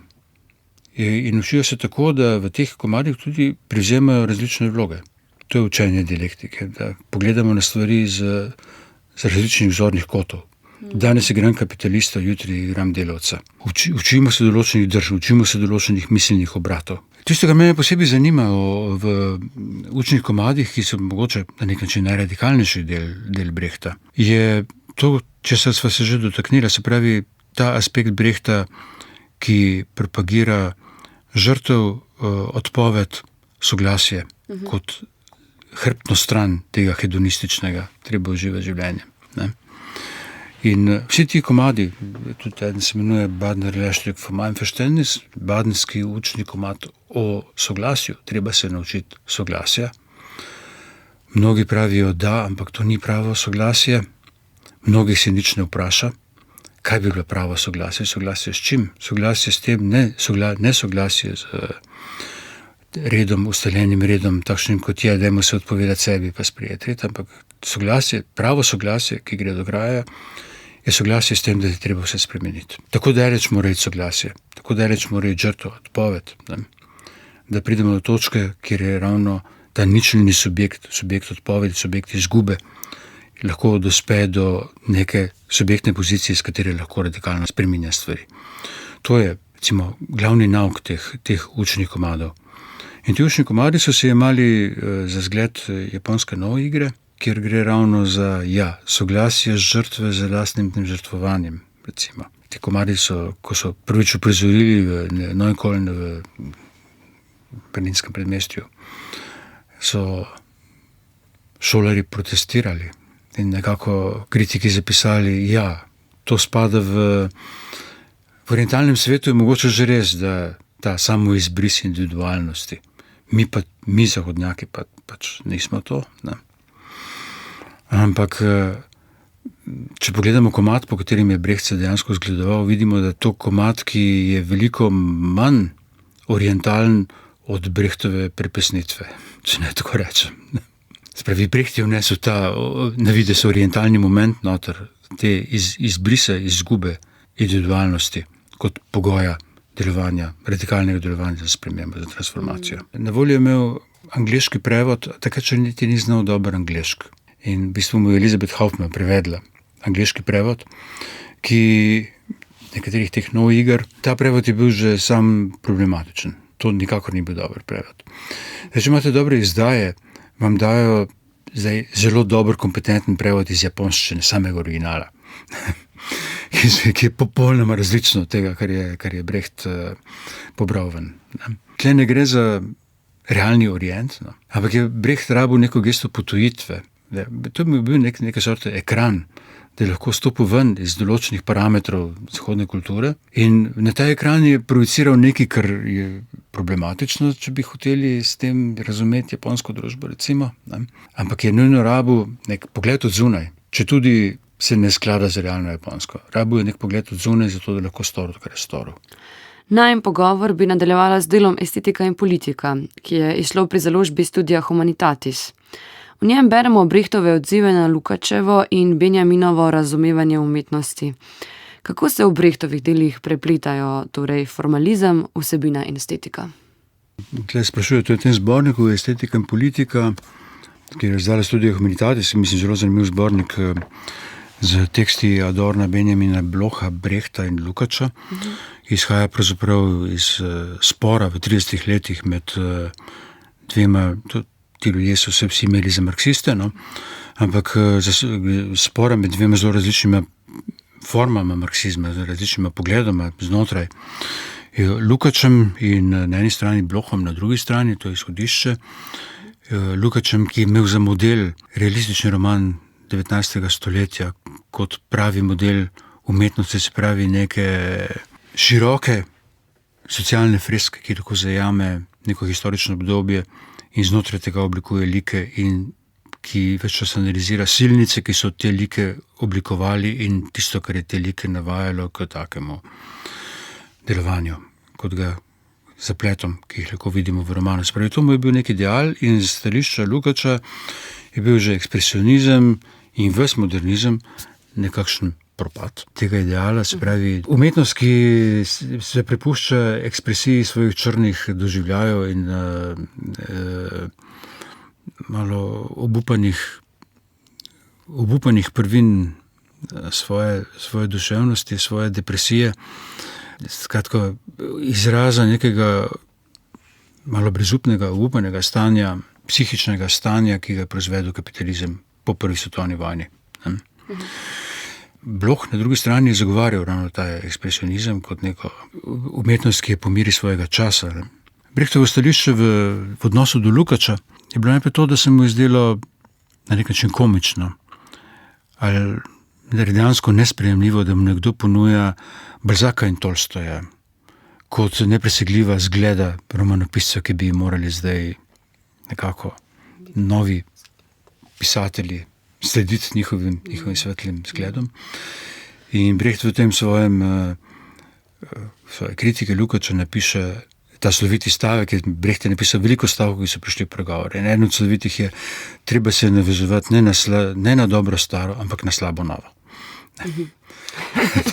In učijo se tako, da v teh komadih tudi privzemajo različne vloge. To je učenje dialektike, da pogledamo na stvari z različnih zornih kotov. Danes igram kapitalista, jutri igram delavca. Učimo se določenih drž, učimo se določenih miselnih obratov. Tisto, kar mene posebej zanima v učnih komadih, ki so mogoče na nek način najradikalnejši del Brechta, je to, česar sva se že dotaknila, se pravi ta aspekt Brechta, ki propagira žrtev, odpoved, soglasje kot hrbtno stran tega hedonističnega, treba uživati življenje. Ne? In vsi ti komadi, tudi eden se imenuje Badner Lehrstück vom Einverständnis, badenski učni komad o soglasju, treba se naučiti soglasja, Mnogi pravijo da, ampak to ni pravo soglasje. Mnogih se nič ne vpraša, kaj bi bilo pravo soglasje. Soglasje s čim? Soglasje s tem, ne soglasje z redom, ustaljenim redom, takšnim kot je, dajmo se odpovedati sebi pa sprejeti red, ampak pravo soglasje, ki gre do kraja, je soglasje s tem, da je treba vse spremeniti. Tako daleč mora iti soglasje, tako daleč mora iti žrtev, odpoved, da pridemo do točke, kjer je ravno ta ničelni subjekt odpovedi, subjekt izgube, lahko dospe do neke subjektne pozicije, s katere lahko radikalno spreminja stvari. To je, recimo, glavni nauk teh učnih komadov. In ti učni komadi so se jemali za zgled japonske nove igre, kjer gre ravno za soglasje žrtve z lastnim žrtvovanjem. Recimo. Ti komadi so, ko so prvič uprizorili v Neukölln v berlinskem predmestju, so šolarji protestirali in nekako kritiki zapisali, to spada v orientalnem svetu je mogoče že res, da ta samoizbris individualnosti. Mi zahodnjaki pač nismo to. Ne? Ampak, če pogledamo komad, po katerim je Brecht se dejansko zgledoval, vidimo, da to komad, ki je veliko manj orientalen od Brechtove prepesnitve, če ne tako rečem. Spravi, Brecht je vnesel ta navidez orientalni moment noter, te izbrise, izgube individualnosti kot pogoja delovanja, radikalnega delovanja za spremembo, za transformacijo. Na voljo je imel angleški prevod, takrat še niti ni znal dober angleški. In v bistvu mu je Elizabeth Hoffman prevedla angleški prevod, ki nekaterih teh novih iger, ta prevod je bil že sam problematičen. To nikakor ni bil dober prevod. Če imate dobre izdaje, vam dajo zdaj zelo dober, kompetenten prevod iz japonščine, samega originala, ki je popolnoma različno od tega, kar je Brecht pobral ven. Tle ne gre za realni orient, ampak je Brecht rabil neko gesto potujitve. To je bil neke sorte ekran, da je lahko stopil ven iz določenih parametrov zahodne kulture in na ta ekran je projiciral nekaj, kar je problematično, če bi hoteli s tem razumeti japonsko družbo, recimo. Ampak je nujno rabil nek pogled od zunaj, če tudi se ne sklada z realno japonsko. Rabil je nek pogled od zunaj, zato da lahko storil, kar je storil. Najin pogovor bi nadaljevala z delom Estetika in politika, ki je izšlo pri založbi Studia Humanitatis. V njem beremo Brechtove odzive na Lukáčevo in Benjaminovo razumevanje umetnosti. Kako se v Brechtovih delih prepletajo torej formalizem, vsebina in estetika? Tle sprašujete o tem zborniku Estetika in politika, ki je izdala Studia Humanitatis, mislim, zelo zanimiv zbornik z teksti Adorna, Benjamina, Blocha, Brechta in Lukáča. Izhaja pravzaprav iz spora v 30 letih med dvema. Ti ljudje so se vsi imeli za marksiste, ampak spora med dvema zelo različnima formama marksizma, z različnima pogledoma znotraj. Lukáčem in na eni strani Blochom, na drugi strani, to je izhodišče. Lukáčem, ki je imel za model realistični roman 19. stoletja kot pravi model umetnosti, se pravi neke široke socialne freske, ki tako zajame neko historično obdobje in znotraj tega oblikuje like in ki več čas analizira silnice, ki so te like oblikovali in tisto, kar je te like navajalo k takemu delovanju, kot ga zapletom, ki jih lahko vidimo v romanu. Spravi, to mu je bil nek ideal in z stališča Lukáča je bil že ekspresionizem in ves modernizem nekakšen propad tega ideala, se pravi umetnost, ki se prepušča ekspresiji svojih črnih doživljajev in malo obupanih prvin svoje duševnosti, svoje depresije, skratka izraza nekega malo brezupnega, obupanega stanja, psihičnega stanja, ki ga je proizvedel kapitalizem po prvi svetovni vojni. Bloch na drugi strani je zagovarjal ravno ta ekspresionizem kot neko umetnost, ki je po meri svojega časa. Brechtovo stališče v odnosu do Lukáča je bilo najprej to, da se mu je zdelo na nek način komično ali dejansko nesprejemljivo, da mu nekdo ponuja Balzaka in Tolstoja kot nepresegljiva zgleda romanopiscev, ki bi morali zdaj nekako novi pisatelji slediti njihovim svetlim zgledom. In Brecht v tem svoje kritike Lukáča napiše ta sloviti stavek, Brecht je napisal veliko stavkov, ki so prišli v pregovor. In eden od slovitih je, treba se navezovati ne na dobro staro, ampak na slabo novo.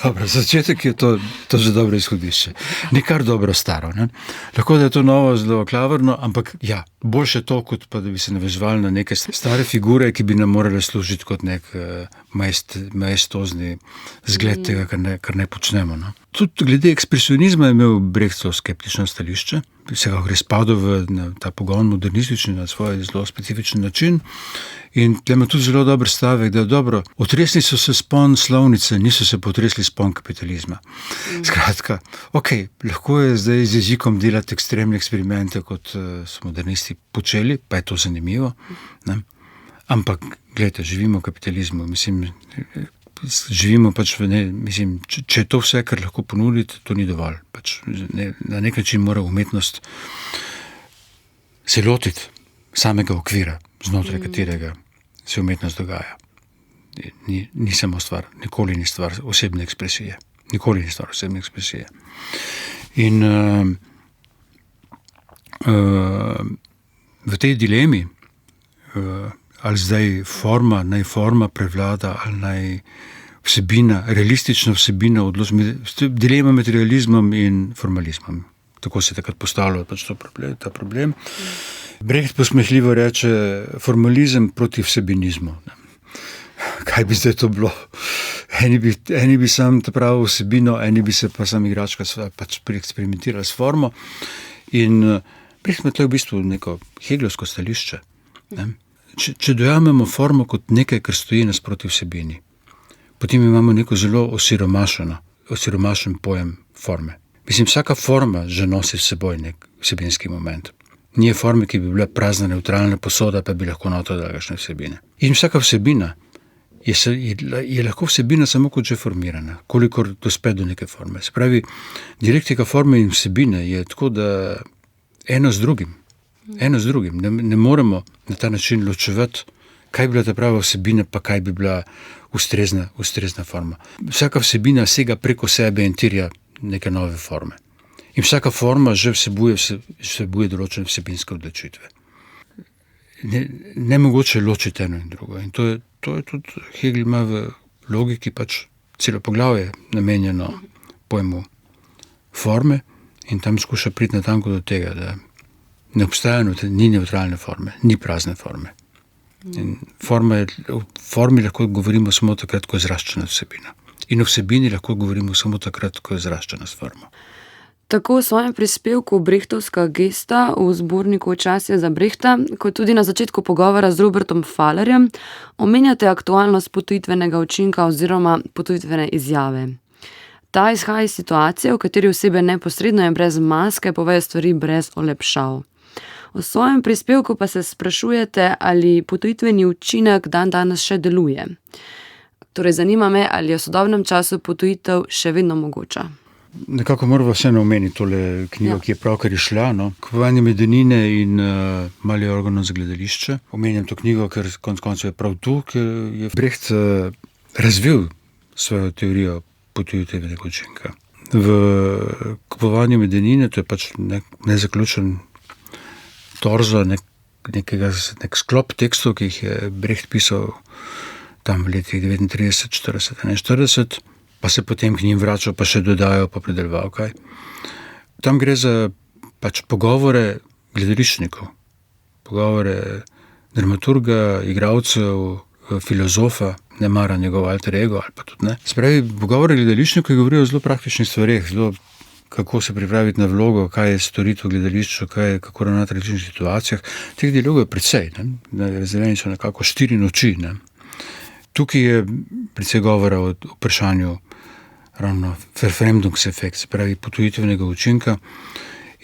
Dobro, začetek je to že dobro izhodišče. Ni kar dobro staro. Ne? Lahko da je to novo zelo klavrno, ampak ja, boljše to, kot pa da bi se navezovali na neke stare figure, ki bi nam morali služiti kot nek majestozni zgled tega, kar ne počnemo. No? Tudi glede ekspresionizma je imel Brecht skeptično stališče. Vsekakor gre spadal v ta pogon modernistični na svoj zelo specifičen način. In tle ima tudi zelo dober stavek, da je dobro, otresli so se spon slovnice, niso se potresli spon kapitalizma. Skratka, lahko je zdaj z jezikom delati ekstremne eksperimente, kot so modernisti počeli, pa je to zanimivo. Ne? Ampak, gledajte, živimo v kapitalizmu, živimo pač če je to vse, kar lahko ponudite, to ni dovolj. Na nek način mora umetnost se lotiti samega okvira, znotraj katerega se umetnost dogaja. Ni samo stvar, nikoli ni stvar osebne ekspresije. Nikoli ni stvar osebne ekspresije. In v tej dilemi, ali zdaj naj forma prevlada, ali naj vsebina, realistična vsebina dilema med realizmom in formalizmom. Tako se je takrat postavljal ta problem. Brecht posmehljivo reče formalizem proti vsebinizmu. Kaj bi zdaj to bilo? Eni bi sam pravo vsebino, eni bi se pa sam igračka pač preeksperimentirali s formo. In Brecht ima tukaj v bistvu neko hegelovsko stališče. Če dojamemo formo kot nekaj, kar stoji nasproti vsebini, potem imamo neko zelo osiromašen pojem forme. Vsaka forma že nosi s seboj nek vsebinski moment. Ni forme, ki bi bila prazna, neutralna posoda, pa bi lahko noto dala kakšne vsebine. In vsaka vsebina je lahko vsebina samo kot že formirana, kolikor dospe do neke forme. Se pravi, dialektika forme in vsebine je tako, da eno z drugim. Ne moremo na ta način ločevati, kaj bi bila ta prava vsebina, pa kaj bi bila ustrezna forma. Vsaka vsebina sega preko sebe in terja neke nove forme. In vsaka forma že vsebuje določene vsebinske odločitve. Nemogoče ločiti eno in drugo. In to je tudi Hegel ima v logiki pač celo poglavje namenjeno pojmu forme in tam skuša priti natanko do tega, da ne obstaja ni neutralne forme, ni prazne forme. In o formi lahko govorimo samo takrat, ko je zraščena vsebina. In o vsebini lahko govorimo samo takrat, ko je zraščena s formo. Tako v svojem prispevku Brechtovska gesta v zborniku Čas je za Brechta, kot tudi na začetku pogovora z Robertom Fallerjem, omenjate aktualnost potujitvenega učinka oziroma potujitvene izjave. Ta izhaja iz situacije, v kateri osebe neposredno in brez maske povejo stvari brez olepšav. V svojem prispevku pa se sprašujete, ali potujitveni učinek danes še deluje. Torej, zanima me, ali je v sodobnem času potujitev še vedno mogoča. Nekako moramo vseeno omeniti tole knjigo, ki je pravkar izšla, Kupovanje medenine in Mali organov za gledališče. Omenjam to knjigo, ker konec koncev je prav tu, ker je Brecht razvil svojo teorijo potujitvenega učinka. V Kupovanju medenine, to je pač nezaključen torzo, nek sklop tekstov, ki jih je Brecht pisal tam v letih 39, 40, 41, pa se potem k njim vračal, pa še dodajo, pa predeloval kaj. Tam gre za pač pogovore gledališčnikov, pogovore dramaturga, igralcev, filozofa, ne mara njegov alter ego ali pa tudi ne. Spravi, pogovore gledališčnikov, ki govorijo o zelo praktičnih stvareh, kako se pripraviti na vlogo, kaj je storiti v gledališču, kako ravnati v različnih situacijah. Teh dialogov je precej, razdeljeni so nekako 4 noči. Tukaj je precej govora o vprašanju ravno Verfremdungseffekt, se pravi potujitvenega učinka,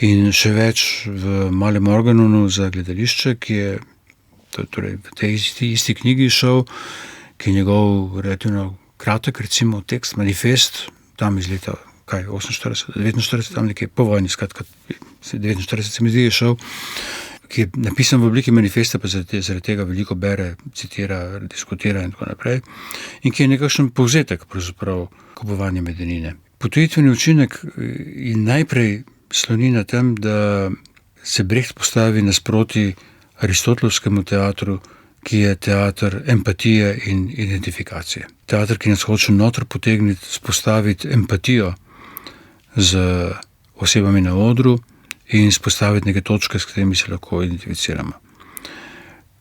in še več v Malem organu za gledališče, ki je torej v tej isti knjigi šel, ki je njegov relativno kratek, recimo tekst, manifest, tam iz leta 48, 49, tam nekje po vojni, skratka 49 se mi zdi je šel. ki je napisan v obliki manifesta, pa zaradi tega veliko bere, citira, diskutira in tako naprej, in ki je nekakšen povzetek pravzaprav kupovanja Medenine. Potujitveni učinek najprej sloni na tem, da se Brecht postavi nasproti Aristotelovskemu teatru, ki je teater empatije in identifikacije. Teater, ki nas hoče noter potegniti, spostaviti empatijo z osebami na odru in spostaviti neke točke, s katerimi se lahko identificiramo.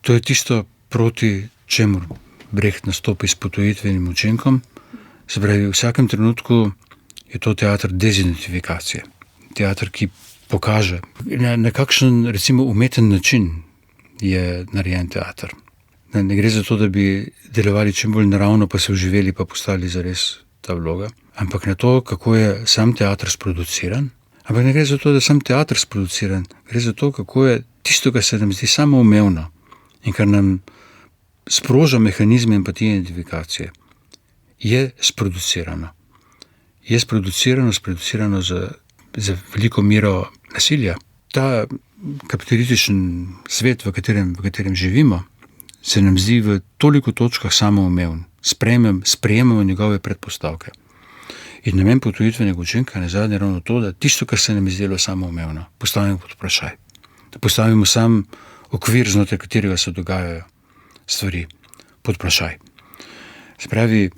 To je tisto, proti čemur Brecht nastopi s potujitvenim učinkom. Se pravi, v vsakem trenutku je to teater dezidentifikacije. Teater, ki pokaže, na kakšen, recimo, umeten način je narejen teater. Ne gre za to, da bi delovali čim bolj naravno, pa se vživeli, pa postali zares ta vloga, ampak na to, kako je sam teater sproduciran. Ampak ne gre za to, da je sam teater sproduciran, gre za to, kako je tisto, kar se nam zdi samoumevno in kar nam sproža mehanizme empatije in identifikacije, je sproducirano. Je sproducirano za veliko mero nasilja. Ta kapitalističen svet, v katerem živimo, se nam zdi v toliko točkah samoumeven. Sprejemamo njegove predpostavke. In namen potujitvenega učinka je nazadnje ravno to, da tisto, kar se nam je zdelo samoumevno, postavimo pod vprašaj. Da postavimo sam okvir, znotraj katerega se dogajajo stvari, pod vprašaj. Se pravi,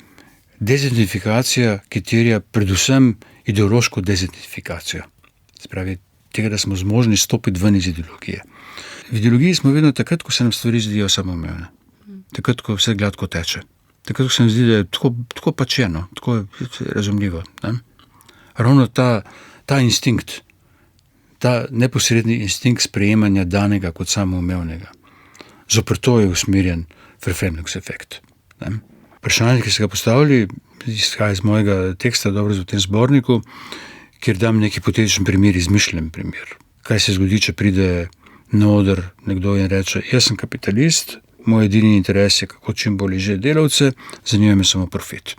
dezidentifikacija, ki terja predvsem ideološko dezidentifikacijo. Se pravi, tega, da smo zmožni stopiti ven iz ideologije. V ideologiji smo vedno takrat, ko se nam stvari zdijo samoumevne. Takrat, ko vse gladko teče. Takrat, ko se nam zdi, da je tako pač eno, tako je razumljivo. Ne? Ravno ta instinkt, ta neposredni instinkt sprejemanja danega kot samoumevnega, zoper to je usmerjen Verfremdungs efekt. Vprašanje, ki se ga postavili, izhaja iz mojega teksta, dobro v tem zborniku, kjer dam neki hipotetičen primer, izmišljen primer. Kaj se zgodi, če pride na oder nekdo in reče, jaz sem kapitalist, moj edini interes je, kako čim bolj že delavce, zanima me samo profit.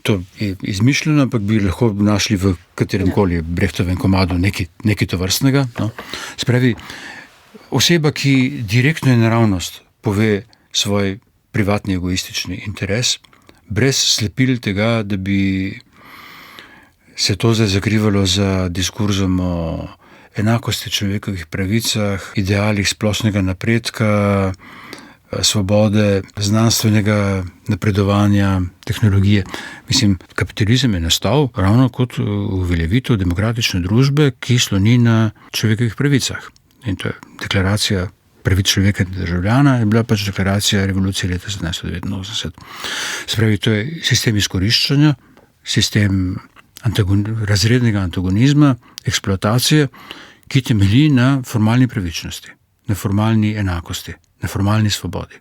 To je izmišljeno, ampak bi lahko našli v kateremkoli Brechtovem komadu nekaj tovrstnega. No. Spravi, oseba, ki direktno in naravnost pove svoj privatni egoistični interes, brez slepil tega, da bi se to zdaj zakrivalo za diskurzom o enakosti človekovih pravicah, idealih splošnega napredka, svobode, znanstvenega napredovanja, tehnologije. Mislim, kapitalizem je nastal ravno kot uveljavitev demokratične družbe, ki sloni na človekovih pravicah. In to je deklaracija pravic človeka in državljana, je bila pač deklaracija revolucije leta 1789. Se pravi, to je sistem izkoriščanja, sistem razrednega antagonizma, eksploatacije, ki temelji na formalni pravičnosti, na formalni enakosti, na formalni svobodi.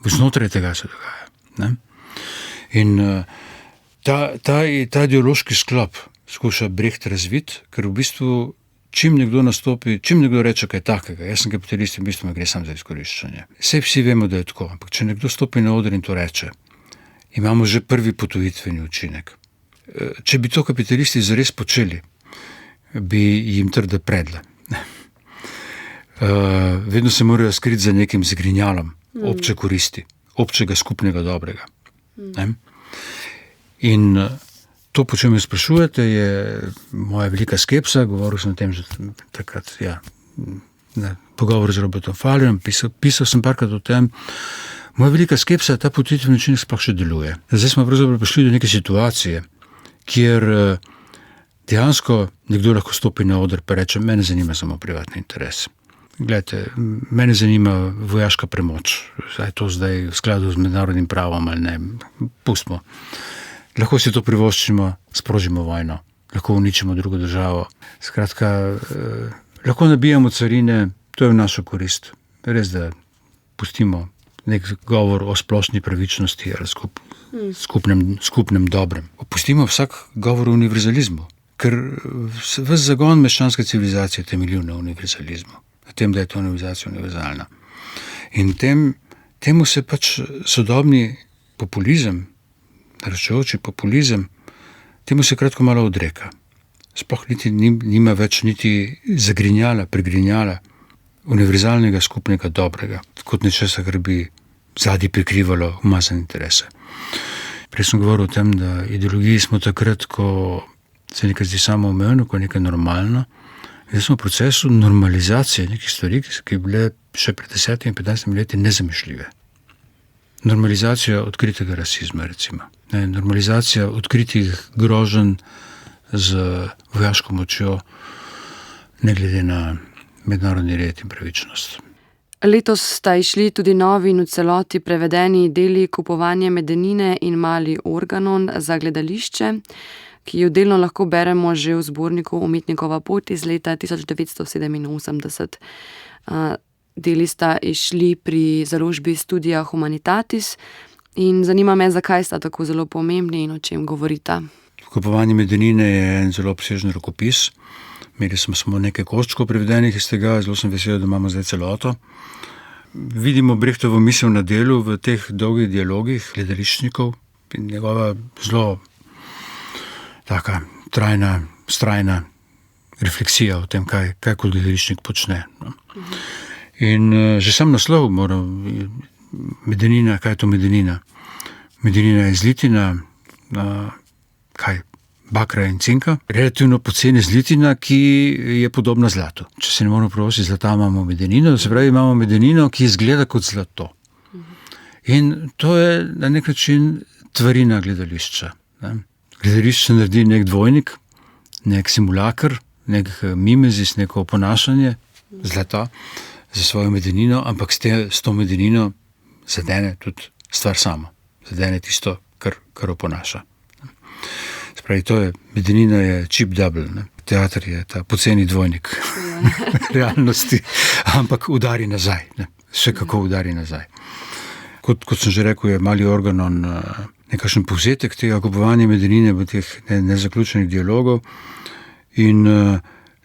Znotraj tega se dogaja. Ne? In ta ideološki sklop skuša Brecht razviti, ker v bistvu čim nekdo nastopi, čim nekdo reče kaj takega, jaz sem kapitalist in v bistvu me gre sam za izkoriščanje. Saj vsi vemo, da je tako, ampak če nekdo stopi na oder in to reče, imamo že prvi potujitveni učinek. Če bi to kapitalisti zares počeli, bi jim trda predla. Vedno se morajo skriti za nekim zgrinjalom obče koristi, občega skupnega dobrega. In to, po čem me sprašujete, je moja velika skepsa, govoril sem o tem že takrat, na pogovoru z Robertom Fallerjem, pisal sem parkrat o tem. Moja velika skepsa, ta potujitveni učinek sploh še deluje. Zdaj smo pravzaprav prišli do neke situacije, kjer dejansko nekdo lahko stopi na oder pa reče, mene zanima samo privatni interes. Glejte, mene zanima vojaška premoč. Je to zdaj v skladu z mednarodnim pravom ali ne? Pustimo. Lahko si to privoščimo, sprožimo vojno. Lahko uničimo drugo državo. Skratka, lahko nabijamo carine, to je v našo korist. Res, da pustimo nek govor o splošni pravičnosti ali skupnem dobrem. Opustimo vsak govor o univerzalizmu, ker ves zagon meščanske civilizacije temelji na univerzalizmu, na tem, da je to univerzacija univerzalna. In temu se pač sodobni populizem, naraščajoči populizem, temu se kratko malo odreka. Sploh niti nima več niti zagrinjala, pregrinjala univerzalnega skupnega dobrega, kot nečesa, kar bi zadnji prikrivalo umazane interese. Prej sem govoril o tem, da ideologiji smo takrat, ko se nekaj zdi samoumevno, ko je nekaj normalno. Zdaj smo v procesu normalizacije nekih stvari, ki je bile še pred 10 in 15 leti nezamišljive. Normalizacija odkritega rasizma, recimo. Normalizacija odkritih groženj z vojaško močjo, ne glede na mednarodni red in pravičnost. Letos sta išli tudi novi in v celoti prevedeni deli Kupovanje medenine in Mali organon za gledališče, ki jo delno lahko beremo že v zborniku Umetnikova pot iz leta 1987. Deli sta išli pri založbi Studia Humanitatis in zanima me, zakaj sta tako zelo pomembni in o čem govorita. Kupovanje medenine je en zelo obsežen rokopis. Imeli smo samo nekaj koščkov prevedenih iz tega, zelo sem vesel, da imamo zdaj celoto. Vidimo Brechtovo misel na delu v teh dolgih dialogih gledališčnikov in njegova zelo taka trajna, strajna refleksija o tem, kaj kot gledališčnik počne. No. In že sam naslov medenina, kaj je to medenina? Medenina je zlitina, bakra in cinka, relativno poceni zlitina, ki je podobna zlatu. Če se ne moramo prositi zlata, imamo medenino, se pravi, imamo medenino, ki izgleda kot zlato. In to je na nek način tvarina gledališča. Ne? Gledališče naredi nek dvojnik, nek simulakr, nek mimezis, neko oponašanje zlata za svojo medenino, ampak s to medenino zadene tudi stvar samo. Zadene tisto, kar oponaša. Spravi, medenina je cheap double, ne? Teater je ta poceni dvojnik realnosti, ampak udari nazaj, ne? Še kako udari nazaj. Kot sem že rekel, je Mali organon nekakšen povzetek tega kupovanja medenine v teh nezaključenih dialogov in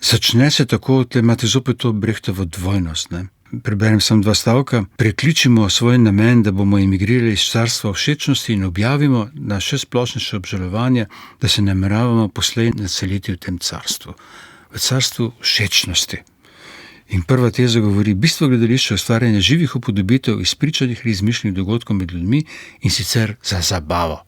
začne se tako, tle imate zopet to Brechtovo dvojnost, ne? Preberem samo 2 stavka. Prekličimo svoj namen, da bomo emigrirali iz carstva všečnosti in objavimo na še splošnejše obžalovanje, da se nameravamo poslej naseliti v tem carstvu. V carstvu všečnosti. In prva teza govori, bistvo gledališča je ustvarjanje živih upodobitev izpričanih ali izmišljenih dogodkov med ljudmi in sicer za zabavo.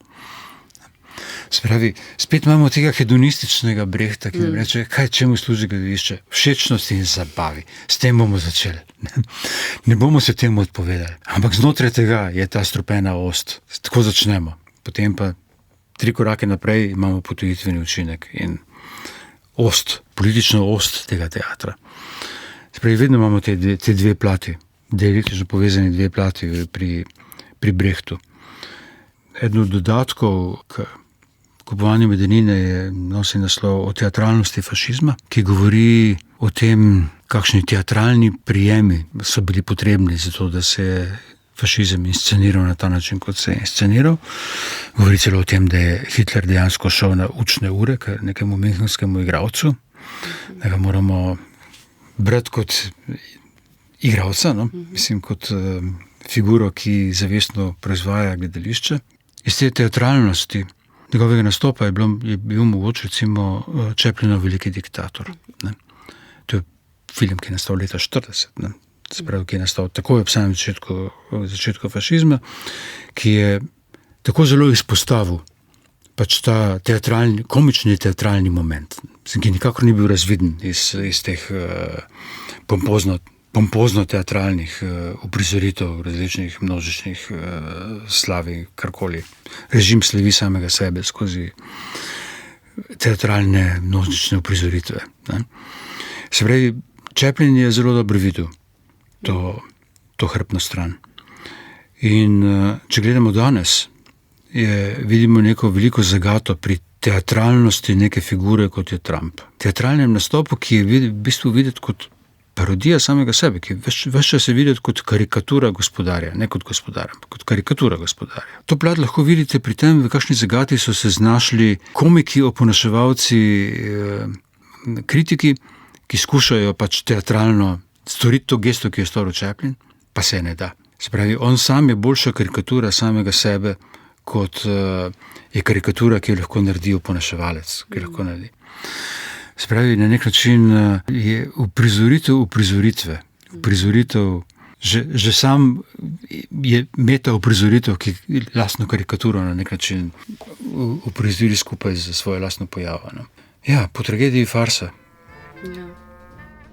Spravi, spet imamo tega hedonističnega Brechta, ki nam reče, čemu služi gledališče? Všečnosti in zabavi. S tem bomo začeli. Ne bomo se temu odpovedali. Ampak znotraj tega je ta strupena ost. Tako začnemo. Potem pa 3 korake naprej imamo potujitveni učinek in ost, politično ost tega teatra. Spravi, vedno imamo te dve plati, dialektično povezani 2 plati pri Brechtu. Eden od dodatkov k Kupovanje medenine nosi naslov o teatralnosti fašizma, ki govori o tem, kakšni teatralni prijemi so bili potrebni za to, da se je fašizem insceniral na ta način, kot se je insceniral. Govori celo o tem, da je Hitler dejansko šel na učne ure k nekemu münchenskemu igralcu, da ga moramo brati kot igralca, no? Mislim, kot figuro, ki zavestno proizvaja gledališče. Iz te teatralnosti njegovega nastopa je bil mogoče recimo Chaplinov Veliki diktator. Ne? To je film, ki je nastal leta 40, ne? Se pravi, ki je nastal takoj ob samem začetku fašizma, ki je tako zelo izpostavil pač ta komični teatralni moment, ki nikakor ni bil razviden iz teh pompozno teatralnih uprizoritev različnih množičnih slavi, karkoli. Režim slevi samega sebe skozi teatralne množične uprizoritve. Ne? Se pravi, Chaplin je zelo dobro videl to hrbtno stran. In če gledamo danes, vidimo neko veliko zagato pri teatralnosti neke figure, kot je Trump. Teatralnem nastopu, ki je v bistvu videti kot parodija samega sebe, ki ves čas je videti kot karikatura gospodarja, ne kot gospodarja, ampak kot karikatura gospodarja. To plat lahko vidite pri tem, v kakšni zagati so se znašli komiki, oponaševalci, kritiki, ki skušajo pač teatralno storiti to gesto, ki je storil Chaplin, pa se ne da. Se pravi, on sam je boljša karikatura samega sebe, kot je karikatura, ki jo lahko naredi oponaševalec, ki jo lahko naredi. Se pravi, na nek način je uprizoritev uprizoritve, uprizoritev, že sam je meta uprizoritev, ki lastno karikaturo na nek način uprizori skupaj z svojo lastno pojavo. No. Ja, po tragediji farsa. Ja.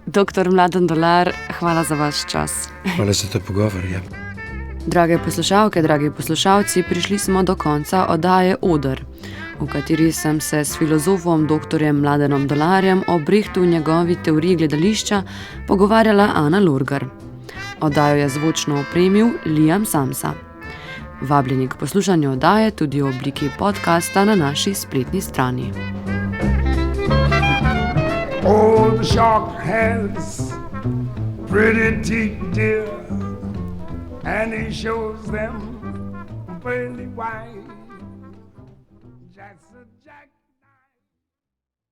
Doktor Mladen Dolar, hvala za vaš čas. Hvala za ta pogovor, ja. Drage poslušalke, dragi poslušalci, prišli smo do konca oddaje Oder, v kateri sem se s filozofom dr. Mladenom Dolarjem o Brechtu in njegovi teoriji gledališča pogovarjala Ana Lorgar. Oddajo je zvočno opremil Liam Samsa. Vabljeni k poslušanju oddaje tudi v obliki podcasta na naši spletni strani. Oh, the shark has pretty teeth, dear, and he shows them pearly white.